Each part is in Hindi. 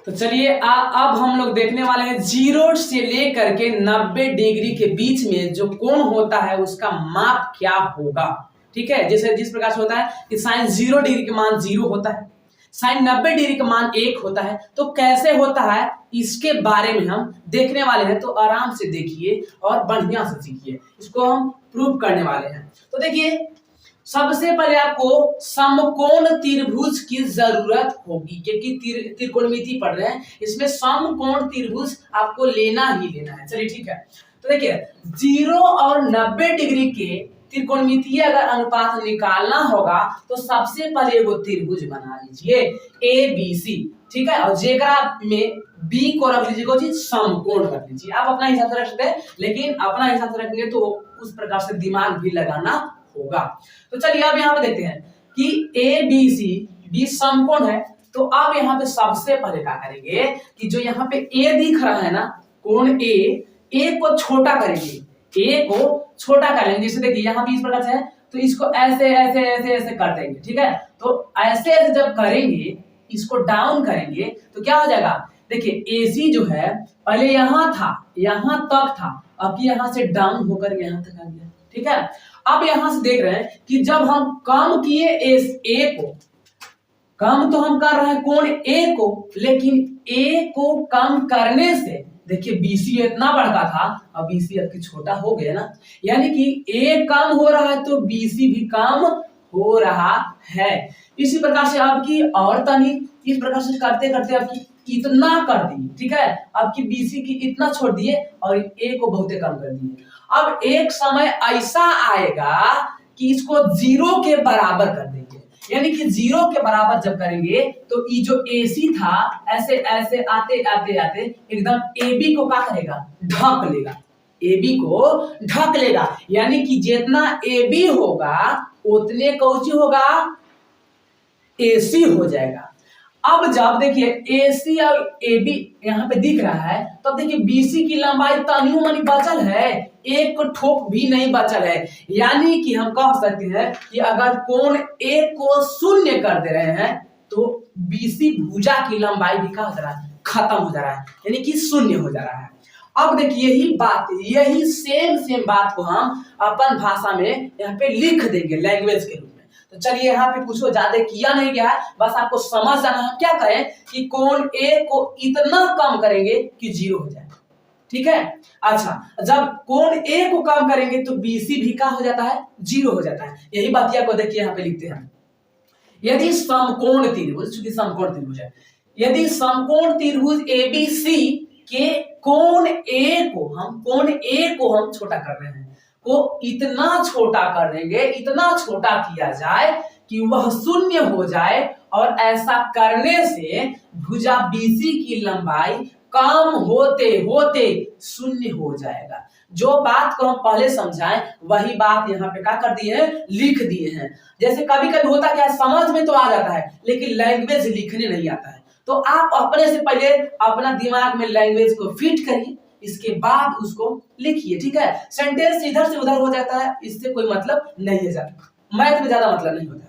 तो चलिए अब हम लोग देखने वाले हैं 0 से लेकर के 90 डिग्री के बीच में जो कोण होता है उसका माप क्या होगा। ठीक है, जैसे जिस प्रकार से होता है कि साइन 0 डिग्री का मान 0 होता है, साइन 90 डिग्री का मान 1 होता है, तो कैसे होता है इसके बारे में हम देखने वाले हैं। तो आराम से देखिए और बढ़िया से सीखिए, इसको हम प्रूव करने वाले हैं। तो देखिए सबसे पहले आपको समकोण त्रिभुज की जरूरत होगी, क्योंकि त्रिकोणमिति पढ़ रहे हैं, इसमें समकोण त्रिभुज आपको लेना ही लेना है। चलिए ठीक है, तो देखिए 0 और 90 डिग्री के त्रिकोणमितीय अगर अनुपात निकालना होगा तो सबसे पहले वो त्रिभुज बना लीजिए ABC। ठीक है, और जेकरा में बी को रख लीजिए समकोण रख लीजिए। आप अपना हिसाब से रख सकते हैं, लेकिन अपना हिसाब से रखेंगे तो उस प्रकार से दिमाग भी लगाना होगा। तो चलिए अब यहाँ पे देखते हैं कि ABC बी समकोण है। तो अब यहाँ पे सबसे पहले क्या करेंगे कि जो यहाँ पे A दिख रहा है ना, कोण A को छोटा करेंगे, A को छोटा कर लेंगे। जैसे देखिए यहाँ भी इस प्रकार से है, तो इसको ऐसे ऐसे ऐसे ऐसे कर देंगे। ठीक है, तो ऐसे ऐसे जब करेंगे, इसको डाउन करेंगे तो क्या हो जाएगा। देखिए AC जो है पहले यहाँ था, यहाँ तक था, अब यहाँ से डाउन होकर यहाँ तक आ गया। ठीक है, अब यहां से देख रहे हैं कि जब हम कम किए इस A को, कम तो हम कर रहे हैं कोण A को, लेकिन A को कम करने से देखिए BC इतना बड़ा था, अब BC अब छोटा हो गया ना, यानी कि A कम हो रहा है तो BC भी कम हो रहा है। इसी प्रकार से आपकी और तनी इस प्रकार से करते करते आपकी इतना कर दिए। ठीक है, आपकी BC की इतना छोड़ दिए और A को बहुत कम कर दिए। अब एक समय ऐसा आएगा कि इसको 0 के बराबर कर देंगे, यानी कि 0 के बराबर जब करेंगे तो ये जो AC था ऐसे ऐसे आते आते आते एकदम AB को क्या करेगा, ढक लेगा, AB को ढक लेगा। यानी कि जितना AB होगा उतने कौची होगा, AC हो जाएगा। अब जब देखिए AC और AB यहाँ पे दिख रहा है, तब देखिए BC की लंबाई तनियो मनी बचल है, एक ठोप भी नहीं बचल है। यानी कि हम कह सकते हैं कि अगर कोण A को शून्य कर दे रहे हैं तो BC भुजा की लंबाई भी क्या हो रहा है, खत्म हो जा रहा है, यानी कि शून्य हो जा रहा है। अब देखिए यही सेम बात को हम अपन भाषा में यहाँ पे लिख देंगे लैंग्वेज के रूप में। तो चलिए यहाँ पे कुछ ज्यादा किया नहीं गया है, बस आपको समझ जाना है क्या करें कि कोण A को इतना कम करेंगे कि 0 हो जाए। ठीक है, अच्छा जब कोण A को कम करेंगे तो BC भी क्या हो जाता है, 0 हो जाता है। यही बात को देखिए यहाँ पे लिखते हैं, यदि समकोण त्रिभुज, चूंकि समकोण त्रिभुज है, यदि समकोण त्रिभुज ABC के कोण A को हम छोटा कर रहे हैं, को इतना छोटा कर देंगे, इतना छोटा किया जाए कि वह शून्य हो जाए, और ऐसा करने से भुजा BC की लंबाई कम होते होते शून्य हो जाएगा। जो बात को हम पहले समझाएं वही बात यहाँ पे क्या कर दिए हैं, लिख दिए हैं। जैसे कभी कभी होता क्या, समझ में तो आ जाता है लेकिन लैंग्वेज लिखने नहीं आता है, तो आप अपने से पहले अपना दिमाग में लैंग्वेज को फिट करिए, इसके बाद उसको लिखिए। ठीक है, सेंटेंस इधर से उधर हो जाता है, इससे कोई मतलब नहीं है, जाता मैथ में ज्यादा मतलब नहीं होता।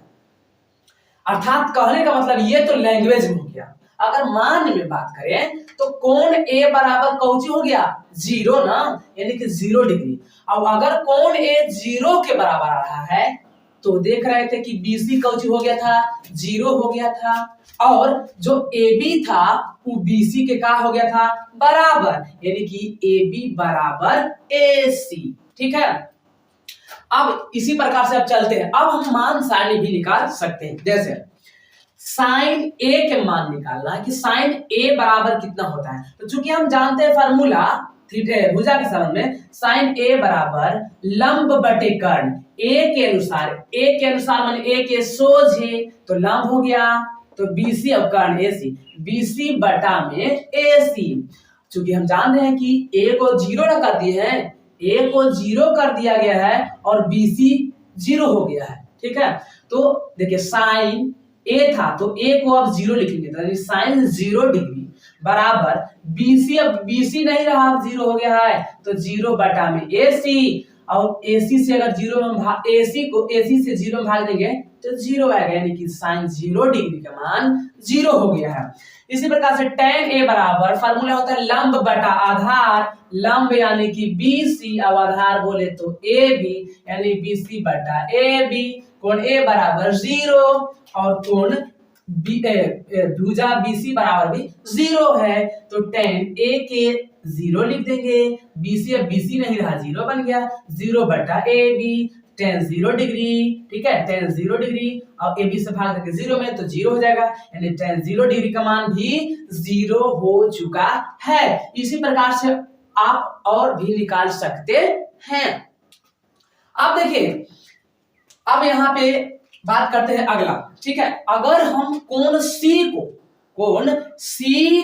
अर्थात कहने का मतलब ये तो लैंग्वेज में हो गया। अगर मान में बात करें तो कोण A बराबर कौची हो गया, 0 ना, यानी कि 0 डिग्री। अब अगर कोण A 0 के बराबर आ रहा है तो देख रहे थे कि BC कौची हो गया था, 0 हो गया था, और जो AB था वो BC के क्या हो गया था, बराबर, यानी कि AB बराबर AC। ठीक है, अब इसी प्रकार से अब चलते हैं। अब हम मान सारणी भी निकाल सकते हैं। जैसे साइन A के मान निकालना है कि साइन A बराबर कितना होता है, तो चूंकि हम जानते हैं फार्मूला थीटा भुजा के संबंध में, साइन A बराबर लंब बटे कर्ण, A के अनुसार माने A के सोझे तो लंब हो गया, तो BC अब कर्ण AC, BC बटा में AC। चूंकि हम जान रहे हैं कि A को 0 ना कर दिए हैं, A को 0 कर दिया गया है और BC 0 हो गया है। ठीक है, तो देखिए साइन A था तो A को अब 0 लिखेंगे, तो साइन 0 डिग्री बराबर BC, अब BC नहीं रहा, 0 हो गया है, तो 0 बटा में AC। और AC से अगर जीरो में AC से जीरो में भाग देंगे तो जीरो आएगा, यानी कि साइन 0 डिग्री का मान 0 हो गया है। इसी प्रकार से tan A बराबर फार्मूला होता है लंब बटा आधार, लंब यानी कि BC, अब आधार बोले तो AB यानी BC बटा AB, कोण A बराबर 0 और कोण भुजा BC बराबर भी 0 है, तो tan A के 0 लिख देंगे, BC अब BC नहीं रहा 0 बन गया, 0 बटा AB tan 0 डिग्री, ठीक है, tan 0 डिग्री और AB से भाग करके 0 में तो 0 हो जाएगा, यानी tan 0 डिग्री का मान भी 0 हो चुका है। इसी प्रकार से आप और भी निकाल सकते हैं। अब देखिए, अब यहाँ पे बात करते हैं अगला, ठीक है। अगर हम कोण C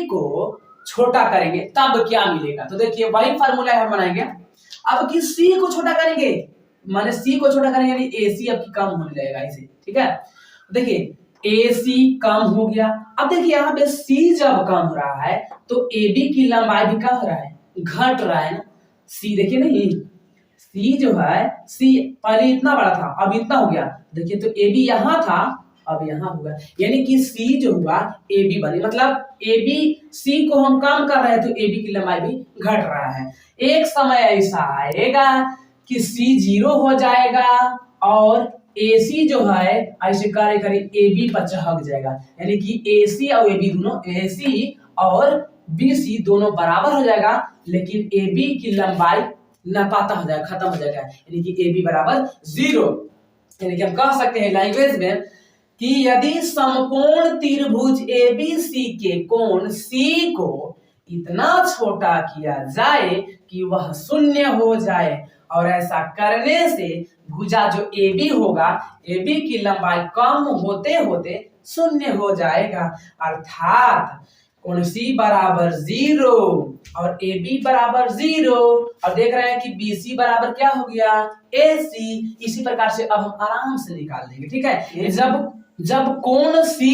को छोटा करेंगे तब क्या मिलेगा, तो देखिए वही फार्मूला हम बनाएंगे। अब कि C को छोटा करेंगे माने C को छोटा करेंगे यानी AC अब की कम होने लगेगा इसे, ठीक है। देखिए AC कम हो गया, अब देखिए यहाँ पे C जब कम हो रहा है तो AB की लंबाई भी कम हो रहा है, घट रहा है ना। C देखिए नहीं, C जो है, C पहले इतना बड़ा था अब इतना हो गया, देखिए तो AB यहाँ था अब यहाँ होगा, यानी कि C जो हुआ AB बने, मतलब AB C को हम कम कर रहे हैं तो AB की लंबाई भी घट रहा है। एक समय ऐसा आएगा कि C 0 हो जाएगा और AC जो है ऐसे करे करे AB पर चढ़ जाएगा, यानी कि AC और AB दोनों, AC और BC दोनों बराबर हो जाएगा, लेकिन AB की लंबाई नापाता हो जाएगा, खत्म हो जाएगा, यानी कि AB बराबर 0। यानी कि हम कह सकते हैं लैंग्वेज में कि यदि समकोण त्रिभुज ABC के कोण C को इतना छोटा किया जाए कि वह शून्य हो जाए और ऐसा करने से भुजा जो AB होगा, AB की लंबाई कम होते होते शून्य हो जाएगा, अर्थात कोण C बराबर 0 और AB बराबर 0 और देख रहे हैं कि BC बराबर क्या हो गया AC। इसी प्रकार से अब हम आराम से निकाल देंगे, ठीक है। जब कोण C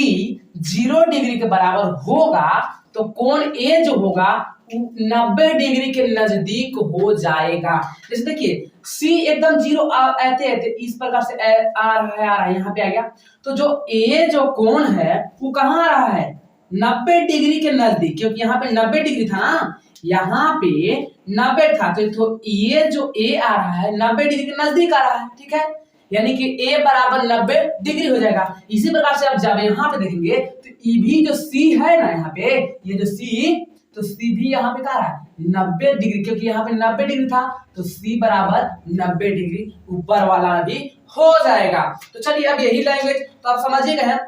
0 डिग्री के बराबर होगा तो कोण A जो होगा 90 डिग्री के नजदीक हो जाएगा। जैसे देखिए C एकदम 0 आते इस प्रकार से आ रहा है, यहाँ पे आ गया, तो जो A जो कोण है वो कहाँ आ रहा है 90 डिग्री के नजदीक, क्योंकि यहाँ पे 90 डिग्री था ना, यहाँ पे 90 था, तो ये जो A आ रहा है 90 डिग्री के नजदीक आ रहा है, ठीक है, यानी कि A बराबर 90 डिग्री हो जाएगा। इसी प्रकार से आप जब यहाँ पे देखेंगे तो ये भी जो C है ना, यहाँ पे ये जो C, तो C भी यहाँ पे क्या है 90 डिग्री, क्योंकि यहाँ पे 90 डिग्री था तो C बराबर 90 डिग्री ऊपर वाला भी हो जाएगा। तो चलिए अब यही लैंग्वेज तो आप समझिए गए हैं।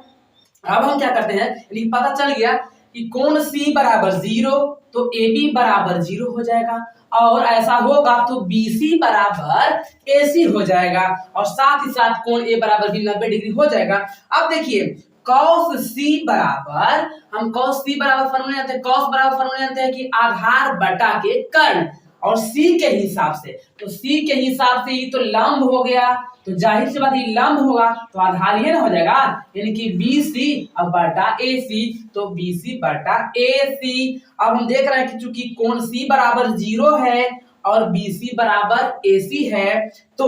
अब हम क्या करते हैं, यदि पता चल गया कि कोण C बराबर 0 तो AB बराबर 0 हो जाएगा और ऐसा होगा तो BC बराबर AC हो जाएगा और साथ ही साथ कोण A बराबर भी 90 डिग्री हो जाएगा। अब देखिए cos C बराबर, हम cos C बराबर फॉर्मूला जानते हैं, cos बराबर फॉर्मूला जानते हैं कि आधार बटा के कर्ण, और C के हिसाब से, तो C के हिसाब से ये तो लंब हो गया, तो जाहिर सी बात ये लंब होगा तो आधार ये ना हो जाएगा, यानी कि BC अब बटा AC, तो BC बटा AC। अब हम देख रहे हैं कि चूंकि कोण C बराबर 0 है और BC बराबर AC है, तो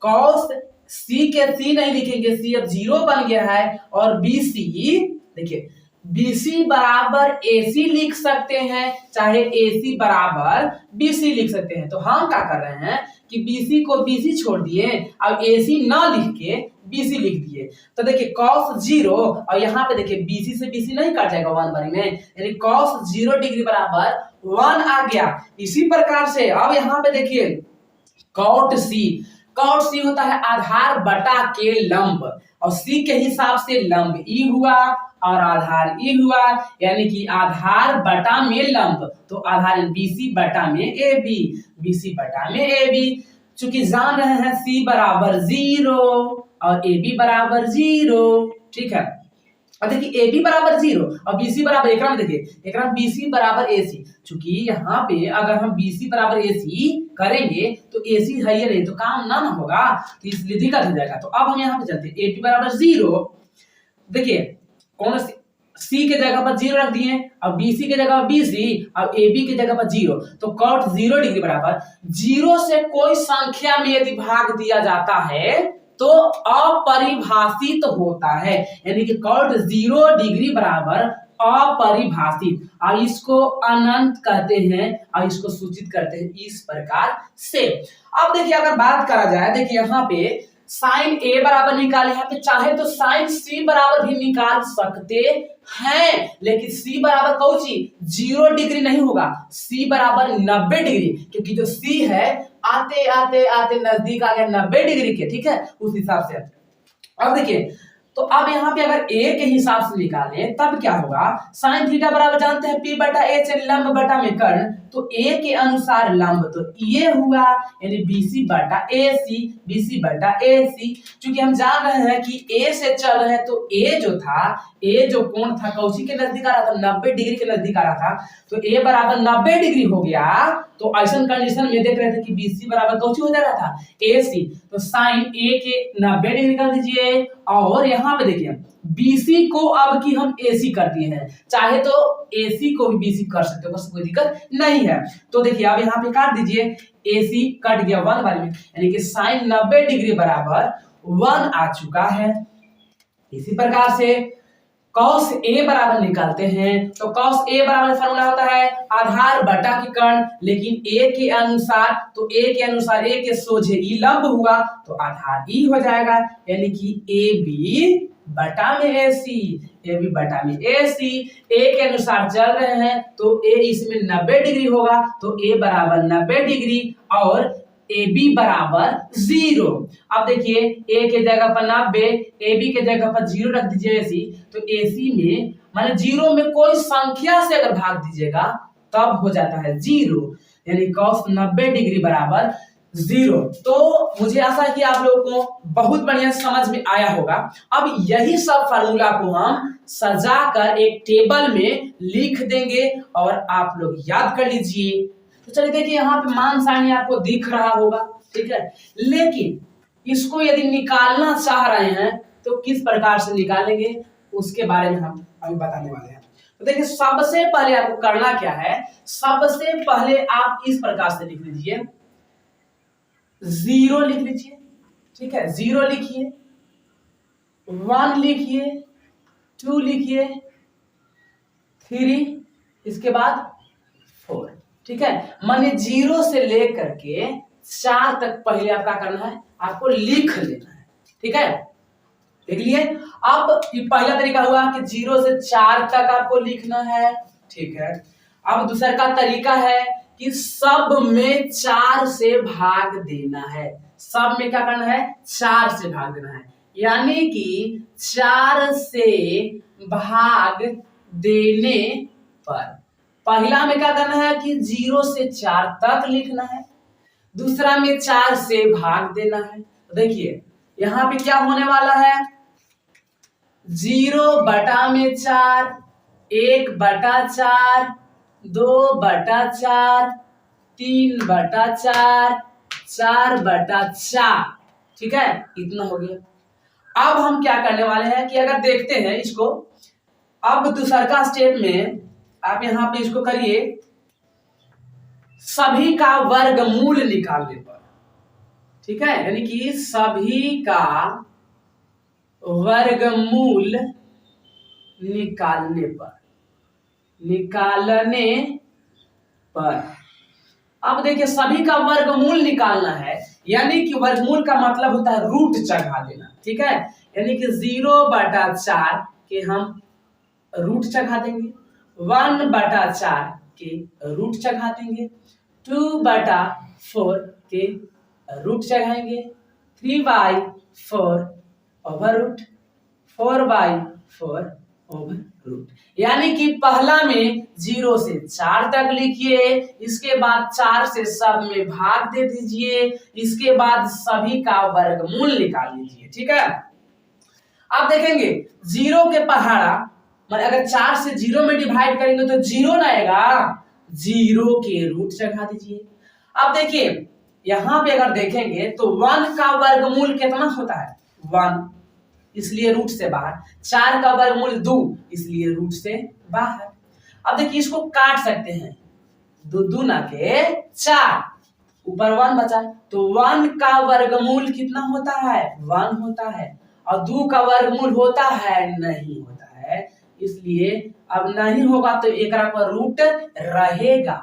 cos C के C नहीं लिखेंगे, C अब 0 बन गया है और BC, देखिए BC बराबर AC लिख सकते हैं, चाहे AC बराबर BC लिख सकते हैं। तो हम क्या कर रहे हैं कि BC को BC छोड़ दिए, अब AC ना लिख के BC लिख दिए, तो देखिए cos 0 और यहाँ पे देखिए BC से BC नहीं कट जाएगा 1 बारी में, यानी cos 0 डिग्री बराबर 1 आ गया। इसी प्रकार से अब यहाँ पे देखिए cot C होता है आधार बटा के लंब, और C के हिसाब से लंब E हुआ और आधार E हुआ, यानी कि आधार बटा में लंब, तो आधार BC बटा में AB, BC बटा में AB। चूंकि जान रहे हैं C बराबर 0 और AB बराबर 0, ठीक है। अब देखिए AB बराबर 0 और BC बराबर, एक में देखिए एक BC बराबर AC, चूंकि यहाँ पे अगर हम BC बराबर AC करेंगे तो AC है ये नहीं तो काम ना होगा, तो इसलिए दिक्कत हो जाएगा। तो अब हम यहाँ पे चलते हैं AB बराबर 0, देखिए कोण सी के जगह पर 0 रख दिए, अब बीसी के जगह पर बीसी, अब एबी के जगह पर 0, तो कॉट 0 डिग्री बराबर 0 से कोई संख्या में यदि भाग दिया जाता है तो अपरिभाषित होता है, यानी कि कॉट 0 डिग्री बराबर अपरिभाषित। अब इसको अनंत कहते हैं और इसको सूचित करते हैं इस प्रकार से। अब देखिए अगर बात करा जाए, देखिए यहाँ पे साइन ए बराबर निकाले, यहाँ पे चाहे तो साइन सी बराबर भी निकाल सकते हैं, लेकिन सी बराबर कौची 0 डिग्री नहीं होगा, सी बराबर 90 डिग्री, क्योंकि जो सी है आते आते आते नजदीक आ गया 90 डिग्री के, ठीक है, उस हिसाब से। अब देखिए तो अब यहाँ पे अगर ए के हिसाब से निकालें तब क्या होगा, साइन थीटा बराबर जानते हैं पी बटा ए से लंब बटा में कर्ण, तो ए के अनुसार लंब तो ये हुआ, यानी बीसी बटा ए सी, बीसी बटा ए सी। चूंकि हम जान रहे हैं कि ए से चल रहे हैं तो ए जो था, ए जो कोण था कौची के नजदीक आ रहा था, 90 डिग्री के नजदीक आ रहा था, तो ए बराबर 90 डिग्री हो गया। तो ऐसा कंडीशन में देख रहे थे कि बीसी बराबर कौची हो जा रहा था ए सी, तो साइन ए के 90 डिग्री कर दीजिए, और यहाँ पे देखिए बीसी को अब की हम एसी कर दिए हैं, चाहे तो एसी को भी बीसी कर सकते हो, बस कोई दिक्कत नहीं है। तो देखिए अब यहाँ पे काट दीजिए, एसी कट गया 1 बार में, यानी कि साइन 90 डिग्री बराबर 1 आ चुका है। इसी प्रकार से कॉस ए बराबर निकालते हैं, तो कॉस ए बराबर फॉर्मूला होता है आधार बटा की कर्ण, लेकिन ए के अनुसार, तो ए के अनुसार ए के सोझे ई लंब हुआ तो आधार ई हो जाएगा, यानी कि ए बी बटा में ए सी, ए बी बटा में ए सी। ए के अनुसार चल रहे हैं तो ए इसमें 90 डिग्री होगा, तो ए बराबर 90 डिग्री और ए बी बराबर 0। अब देखिए ए के जगह पर 90, ए बी के जगह पर 0 रख दीजिए एसी, तो एसी में माने 0 में कोई संख्या से अगर भाग दीजिएगा तब हो जाता है 0, यानी cos 90 डिग्री बराबर 0। तो मुझे आशा है कि आप लोगों को बहुत बढ़िया समझ में आया होगा। अब यही सब फार्मूला को हम सजाकर एक टेबल में लिख देंगे और आप लोग याद कर लीजिए। तो चलिए देखिए यहाँ पे मान सारणी आपको दिख रहा होगा, ठीक है, लेकिन इसको यदि निकालना चाह रहे हैं तो किस प्रकार से निकालेंगे उसके बारे में हम अभी बताने वाले हैं। तो देखिए सबसे पहले आपको करना क्या है, सबसे पहले आप इस प्रकार से लिख लीजिए, 0 लिख लीजिए, ठीक है, 0 लिखिए, 1 लिखिए, 2 लिखिए, 3, इसके बाद 4, ठीक है। माने 0 से लेकर के 4 तक पहले आपका करना है, आपको लिख लेना है, ठीक है, देख लिए। अब पहला तरीका हुआ कि 0 से 4 तक आपको लिखना है, ठीक है। अब दूसरा का तरीका है कि सब में 4 से भाग देना है, सब में क्या करना है 4 से भाग देना है, यानी कि 4 से भाग देने पर पहला में क्या करना है कि 0 से 4 तक लिखना है, दूसरा में 4 से भाग देना है। तो देखिए यहां पे क्या होने वाला है, 0 बटा में 4, 1 बटा 4, 2 बटा 4, 3 बटा 4, 4 बटा 4, ठीक है, इतना हो गया। अब हम क्या करने वाले हैं कि अगर देखते हैं इसको, अब दूसरा का स्टेप में आप यहां पे इसको करिए, सभी का वर्गमूल निकालने पर, ठीक है, यानी कि सभी का वर्गमूल निकालने पर अब देखिए सभी का वर्गमूल निकालना है, यानी कि वर्गमूल का मतलब होता है रूट चढ़ा देना, ठीक है, यानी कि 0 बटा 4 के हम रूट चढ़ा देंगे, 1 बटा 4 के रूट चढ़ा देंगे, 2 बटा 4 के रूट चढ़ाएंगे, 3/4 ओवर रूट, 4/4 ओवर रूट, यानी कि पहला में 0 से 4 तक लिखिए, इसके बाद 4 से सब में भाग दे दीजिए, इसके बाद सभी का वर्गमूल निकाल लीजिए, ठीक है। आप देखेंगे 0 के पहाड़ा अगर 4 से 0 में डिवाइड करेंगे तो 0 ना आएगा, 0 के रूट चढ़ा दीजिए। अब देखिए यहां पे अगर देखेंगे तो 1 का वर्गमूल कितना होता है 1, इसलिए रूट से बाहर। 4 का वर्गमूल 2 इसलिए रूट से बाहर। अब देखिए इसको काट सकते हैं, 2 दूना के 4, ऊपर 1 बचा, तो 1 का वर्गमूल कितना होता है? 1 होता है। और 2 का वर्गमूल होता है? नहीं होता है। इसलिए अब नहीं होगा तो एक पर रूट रहेगा।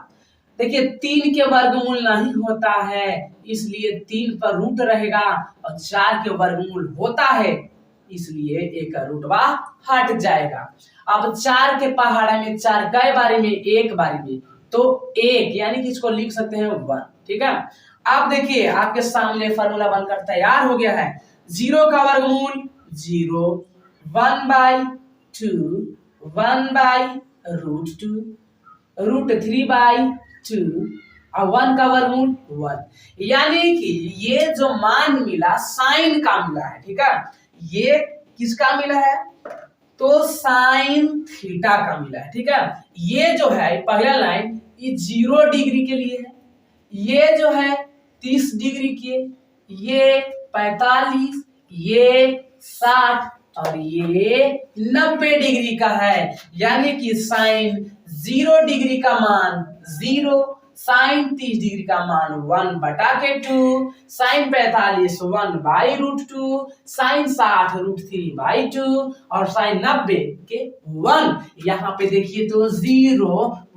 देखिए 3 के वर्गमूल नहीं होता है, इसलिए 3 पर रूट रहेगा, और 4 के वर्गमूल होता है, इसलिए एक रूटवा हट जाएगा। अब 4 के पहाड़े में 4 कई बारी में? एक बारी में, तो 1, यानी कि इसको लिख सकते हैं 1। ठीक है, अब देखिए आपके सामने फॉर्मूला बनकर तैयार हो गया है। 0 का वर्गमूल 0, 1/2, 1/√2, √3/2, और 1 का वर्गमूल 1। यानी कि ये जो मान मिला साइन का मिला है। ठीक है, ये किसका मिला है? तो साइन थीटा का मिला है। ठीक है, ये जो है पहला लाइन ये 0 डिग्री के लिए है, ये जो है 30 डिग्री के, ये 45, ये 60 और ये 90 डिग्री का है। यानी कि साइन 0 डिग्री का मान 0, साइन 30 डिग्री का मान 1/2, साइन 45 1/√2, साइन 60 √3/2 और साइन 90 के 1। यहाँ पे देखिए तो 0,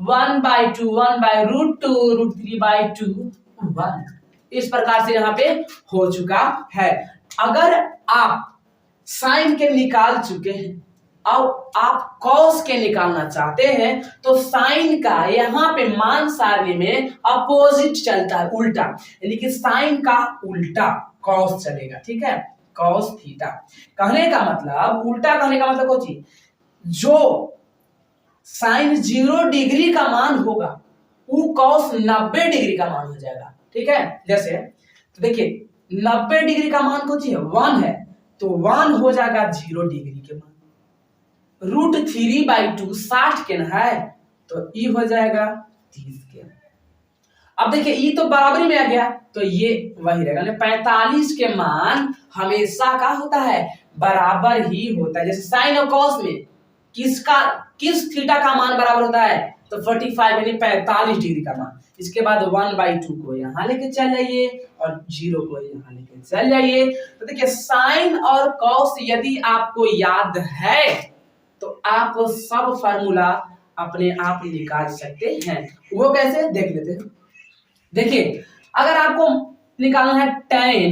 1/2, 1/√2, √3/2, 1। इस प्रकार से यहाँ पे हो चुका है। अगर आप साइन के निकाल चुके हैं और आप कॉस के निकालना चाहते हैं तो साइन का यहाँ पे मान सारणी में अपोजिट चलता है, उल्टा, यानी कि साइन का उल्टा कॉस चलेगा। ठीक है, कॉस थीटा कहने का मतलब, उल्टा कहने का मतलब कौन चीज? जो साइन 0 डिग्री का मान होगा वो कॉस 90 डिग्री का मान हो जाएगा। ठीक है, जैसे तो देखिए 90 डिग्री का मान कौन सी है? 1 है, तो 1 हो जाएगा 0 डिग्री के मान। √3/2 60 के ना है, तो ई हो जाएगा 30 के। अब देखिए ई तो बराबरी में आ गया, तो ये वही रहेगा। 45 के मान हमेशा का होता है? बराबर ही होता है। जैसे साइन और कॉस में किस थीटा का मान बराबर होता है? तो 45 यानी 45 डिग्री का मान। इसके बाद 1/2 को यहाँ लेके चल जाइए और 0 को यहाँ लेके चल जाइए। तो देखिए साइन और कॉस यदि आपको याद है तो आप सब फार्मूला अपने आप निकाल सकते हैं। वो कैसे देख लेते हैं। देखिए अगर आपको निकालना है tan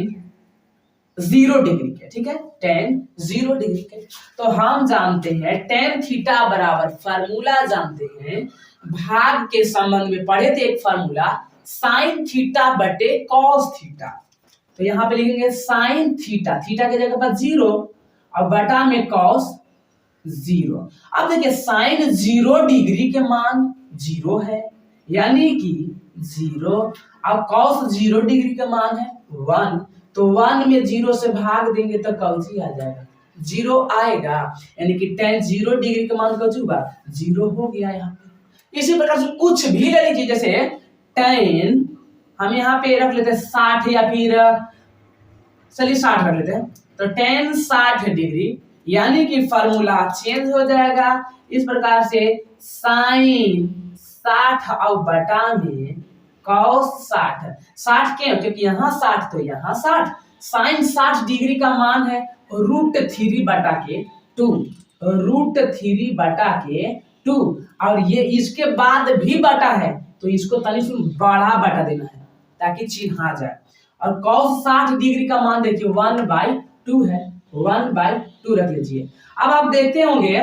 0 डिग्री के, ठीक है, tan 0 डिग्री के, तो हम जानते हैं tan थीटा बराबर, फार्मूला जानते हैं, भाग के संबंध में पढ़े थे एक फार्मूला, साइन थीटा बटे कॉस थीटा। तो यहाँ पे लिखेंगे साइन थीटा, थीटा की जगह पर 0 और बटा में कॉस 0। अब देखिए साइन 0 डिग्री के मान 0 है, यानी कि 0, और कॉस 0 डिग्री का मान है 1, तो 1 में 0 से भाग देंगे तो कौची आ जाएगा? 0 आएगा, यानी कि tan 0 डिग्री का मान कौची हुआ? 0 हो गया यहाँ पे। इसी प्रकार से कुछ भी ले लीजिए, जैसे tan हम यहाँ पे रख लेते हैं 60, या फिर चलिए 60 रख लेते हैं, तो tan 60 डिग्री, यानी कि फॉर्मूला चेंज हो जाएगा। इस प्रकार से साइन 60 और बटा में कॉस 60, 60 क्यों? क्योंकि यहाँ 60 तो यहाँ 60, साइन 60 डिग्री का मान है √3 बटा के 2, √3 बटा के 2, और ये इसके बाद भी बटा है तो इसको तनी बड़ा बटा देना है ताकि चिन्ह आ जाए। और कॉस 60 डिग्री का मान देखिए 1/2 है, 1/2 रख लीजिए। अब आप देखते होंगे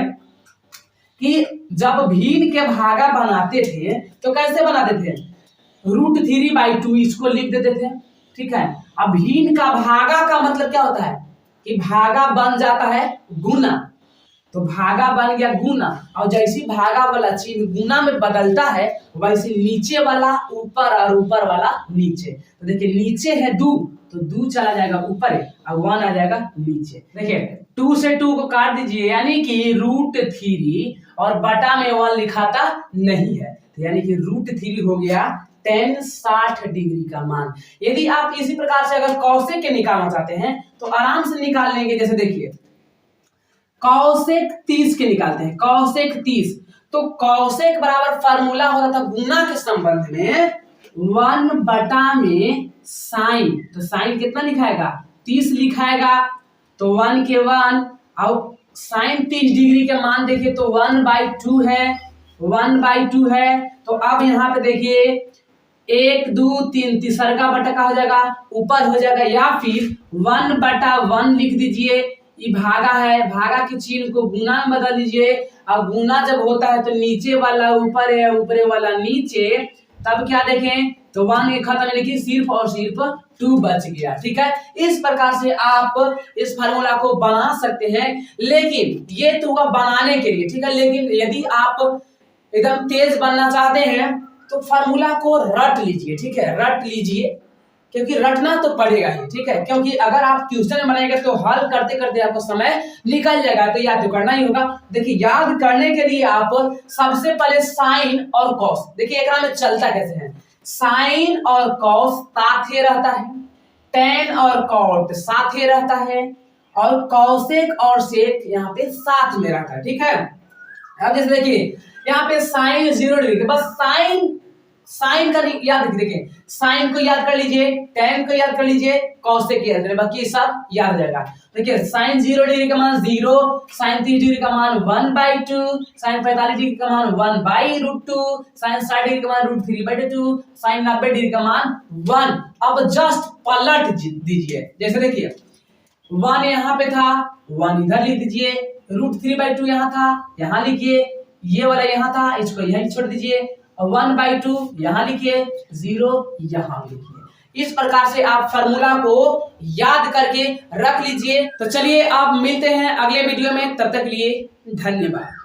कि जब भिन्न के भागा बनाते थे तो कैसे बनाते थे? √3/2 इसको लिख देते थे। ठीक है, अब भिन्न का भागा का मतलब क्या होता है कि भागा बन जाता है गुना, तो भागा बन गया गुना, और जैसी भागा वाला चिन्ह गुना में बदलता है वैसे नीचे वाला ऊपर और ऊपर वाला नीचे। तो देखिए नीचे है 2 तो 2 चला जाएगा ऊपर और 1 आ जाएगा नीचे। देखिए 2 से 2 को काट दीजिए, यानी कि √3 और बटा में 1 लिखाता नहीं है, तो यानी कि √3 हो गया tan 60 डिग्री का मान। यदि आप इसी प्रकार से अगर कौशिक के निकालना चाहते हैं तो आराम से निकाल लेंगे। जैसे देखिए कौसेक 30 के निकालते हैं, कौसेक 30। तो कौसेक बराबर फार्मूला होता था गुना के संबंध में 1 बटा में साइन, तो साइन कितना लिखाएगा 30 लिखाएगा, तो 1 के 1 और साइन 30 डिग्री के मान देखिए तो 1/2 है, 1/2 है। तो अब यहाँ पे देखिए 1 2 3 तीसरा का बटा का हो जाएगा ऊपर हो जाएगा, या फिर 1/1 लिख दीजिए, ये भागा है, भागा के चिन्ह को गुना में बदल दीजिए, और गुना जब होता है तो नीचे वाला ऊपर है, ऊपर वाला नीचे, तब क्या देखें तो 1 के खत्म लिखिए, सिर्फ और सिर्फ 2 बच गया। ठीक है, इस प्रकार से आप इस फार्मूला को बना सकते हैं, लेकिन ये तो हुआ बनाने के लिए। ठीक है, लेकिन यदि आप एकदम तेज बनना चाहते हैं तो फार्मूला को रट लीजिए। ठीक है, रट लीजिए, क्योंकि रटना तो पड़ेगा ही। ठीक है, क्योंकि अगर आप ट्यूशन में बनाएंगे तो हल करते करते आपको समय निकल जाएगा, तो याद तो करना ही होगा। देखिए, याद करने के लिए आप सबसे पहले साइन और कॉस, देखिए एक में चलता कैसे है, साइन और कॉस साथ ही रहता है, टेन और कॉट साथ ही रहता है, और कौसेक और सेक यहाँ पे साथ में रहता है। ठीक है, अब जैसे देखिए यहाँ पे साइन 0 डिग्री, बस साइन का याद रखिए, देखिए साइन को याद कर लीजिए, टेन को याद कर लीजिए, कॉसेक को याद करिए, बाकी सब याद हो जाएगा। देखिए साइन 0 डिग्री का मान 0, साइन 30 डिग्री का मान 1/2, साइन 45 डिग्री का मान 1/√2, साइन 60 डिग्री का मान √3/2, साइन 90 डिग्री का मान 1। अब जस्ट पलट दीजिए, जैसे देखिए 1 यहाँ पे था, 1 इधर लिख दीजिए, √3/2 यहाँ था, यहाँ लिखिए, ये वाला यहाँ था, इसको यहीं छोड़ दीजिए, 1/2 यहाँ लिखिए, 0 यहाँ लिखिए। इस प्रकार से आप फार्मूला को याद करके रख लीजिए। तो चलिए आप मिलते हैं अगले वीडियो में, तब तक के लिए धन्यवाद।